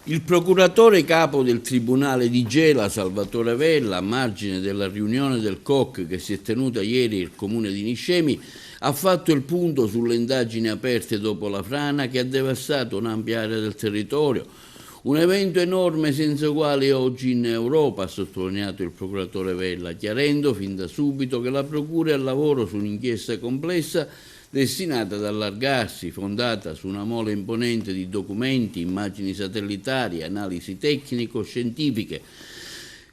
Il procuratore capo del Tribunale di Gela, Salvatore Vella, a margine della riunione del COC che si è tenuta ieri al Comune di Niscemi, ha fatto il punto sulle indagini aperte dopo la frana che ha devastato un'ampia area del territorio. Un evento enorme senza uguali oggi in Europa, ha sottolineato il procuratore Vella, chiarendo fin da subito che la Procura è al lavoro su un'inchiesta complessa destinata ad allargarsi, fondata su una mole imponente di documenti, immagini satellitari, analisi tecnico-scientifiche,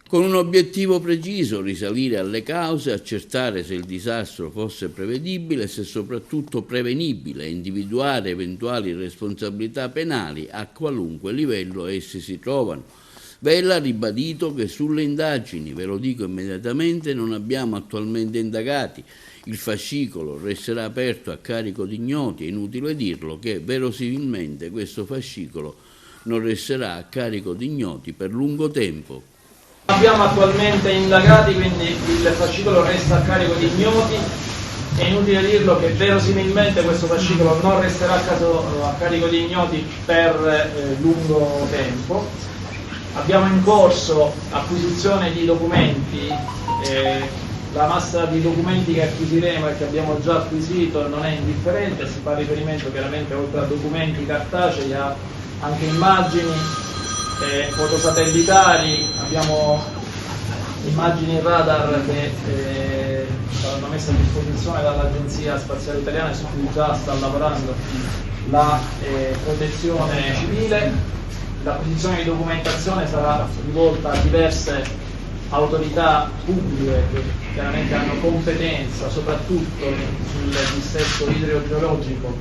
con un obiettivo preciso: risalire alle cause, accertare se il disastro fosse prevedibile e se soprattutto prevenibile, individuare eventuali responsabilità penali a qualunque livello essi si trovano. Vella ha ribadito che sulle indagini, ve lo dico immediatamente, non abbiamo attualmente indagati. Il fascicolo resterà aperto a carico di ignoti. È inutile dirlo che verosimilmente questo fascicolo non resterà a carico di ignoti per lungo tempo. Abbiamo attualmente indagati, quindi il fascicolo resta a carico di ignoti. È inutile dirlo che verosimilmente questo fascicolo non resterà a carico di ignoti per lungo tempo. Abbiamo in corso acquisizione di documenti. La massa di documenti che acquisiremo e che abbiamo già acquisito non è indifferente, si fa riferimento chiaramente oltre a documenti cartacei a anche immagini, fotosatellitari, abbiamo immagini radar che saranno messe a disposizione dall'Agenzia Spaziale Italiana su cui già sta lavorando la Protezione Civile. L'acquisizione di documentazione sarà rivolta a diverse autorità pubbliche che chiaramente hanno competenza soprattutto sul dissesto idrogeologico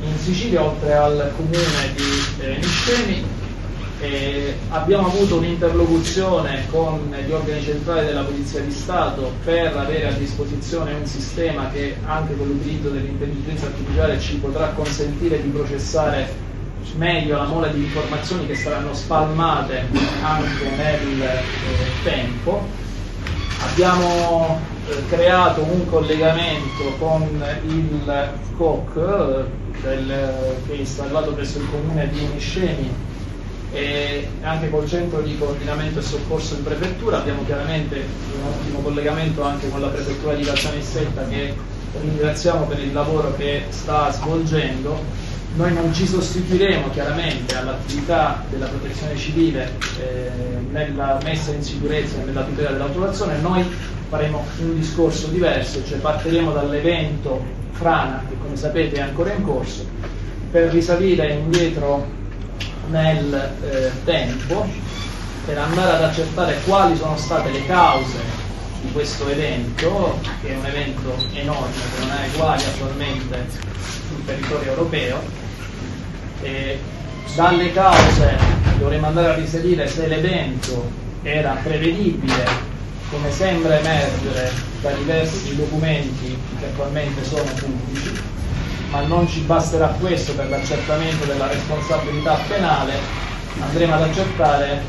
in Sicilia, oltre al comune di Niscemi. Abbiamo avuto un'interlocuzione con gli organi centrali della Polizia di Stato per avere a disposizione un sistema che anche con l'utilizzo dell'intelligenza artificiale ci potrà consentire di processare meglio la mole di informazioni che saranno spalmate anche nel tempo. Abbiamo creato un collegamento con il COC che è installato presso il comune di Niscemi e anche col centro di coordinamento e soccorso di prefettura. Abbiamo chiaramente un ottimo collegamento anche con la prefettura di Caltanissetta, che ringraziamo per il lavoro che sta svolgendo. Noi non ci sostituiremo chiaramente all'attività della protezione civile nella messa in sicurezza e nella tutela della popolazione. Noi faremo un discorso diverso, cioè partiremo dall'evento frana, che come sapete è ancora in corso, per risalire indietro nel tempo, per andare ad accertare quali sono state le cause di questo evento, che è un evento enorme, che non ha uguali attualmente sul territorio europeo. Dalle cause dovremo andare a risalire se l'evento era prevedibile, come sembra emergere da diversi documenti che attualmente sono pubblici, ma non ci basterà questo per l'accertamento della responsabilità penale. Andremo ad accertare,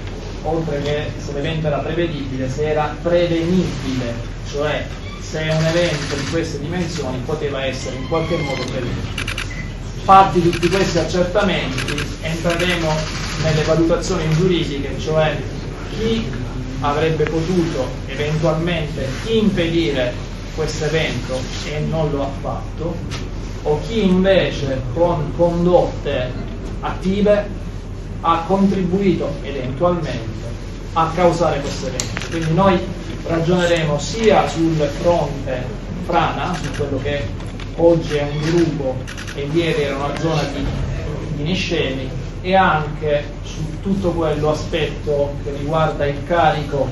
oltre che se l'evento era prevedibile, se era prevenibile, cioè se un evento di queste dimensioni poteva essere in qualche modo prevenuto. Fatti tutti questi accertamenti, entreremo nelle valutazioni giuridiche, cioè chi avrebbe potuto eventualmente impedire questo evento e non lo ha fatto, o chi invece con condotte attive ha contribuito eventualmente a causare questo evento. Quindi noi ragioneremo sia sul fronte frana, su quello che oggi è un gruppo e ieri era una zona di Niscemi, e anche su tutto quello aspetto che riguarda il carico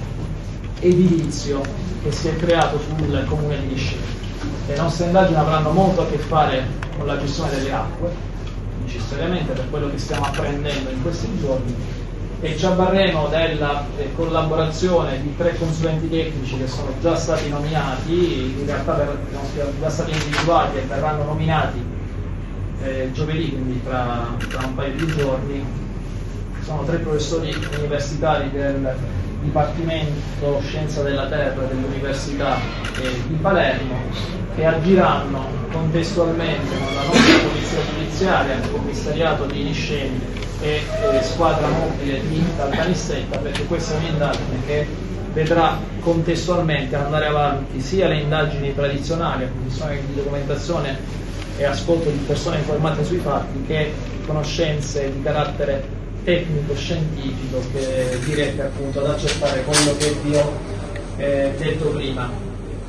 edilizio che si è creato sul comune di Niscemi. Le nostre indagini avranno molto a che fare con la gestione delle acque, necessariamente, per quello che stiamo apprendendo in questi giorni, e ci avvarremo della collaborazione di 3 consulenti tecnici che sono già stati nominati, in realtà sono già stati individuati e verranno nominati giovedì, quindi tra un paio di giorni. Sono 3 professori universitari del Dipartimento Scienza della Terra dell'Università di Palermo, che agiranno contestualmente con la nostra polizia giudiziaria, il commissariato di Niscemi, squadra mobile di Caltanissetta, perché questa è un'indagine che vedrà contestualmente andare avanti sia le indagini tradizionali, acquisizione di documentazione e ascolto di persone informate sui fatti, che conoscenze di carattere tecnico-scientifico dirette appunto ad accertare quello che vi ho detto prima.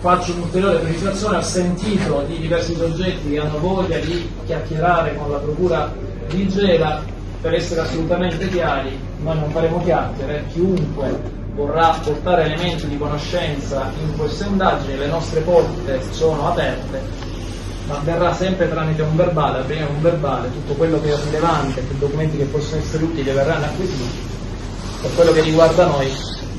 Faccio un'ulteriore precisazione: ho sentito di diversi soggetti che hanno voglia di chiacchierare con la procura di Gela. Per essere assolutamente chiari, noi non faremo chiacchiere. Chiunque vorrà portare elementi di conoscenza in questa indagine, le nostre porte sono aperte, ma verrà sempre tramite un verbale. Avremo un verbale, tutto quello che è rilevante, i documenti che possono essere utili verranno acquisiti. Per quello che riguarda noi,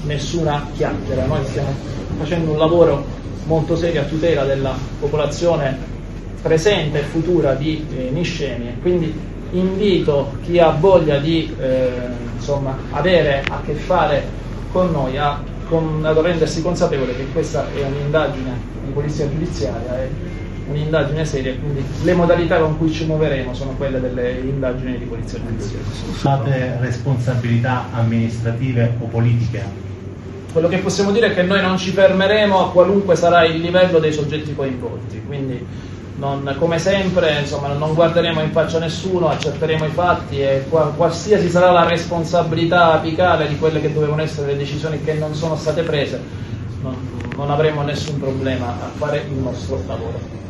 nessuna chiacchiera. Noi stiamo facendo un lavoro molto serio a tutela della popolazione presente e futura di Niscemi, quindi invito chi ha voglia di avere a che fare con noi a rendersi consapevole che questa è un'indagine di polizia giudiziaria, è un'indagine seria, quindi le modalità con cui ci muoveremo sono quelle delle indagini di polizia giudiziaria. Fate responsabilità amministrative o politiche? Quello che possiamo dire è che noi non ci fermeremo a qualunque sarà il livello dei soggetti coinvolti, quindi come sempre non guarderemo in faccia a nessuno, accerteremo i fatti e qualsiasi sarà la responsabilità apicale di quelle che dovevano essere le decisioni che non sono state prese, non avremo nessun problema a fare il nostro lavoro.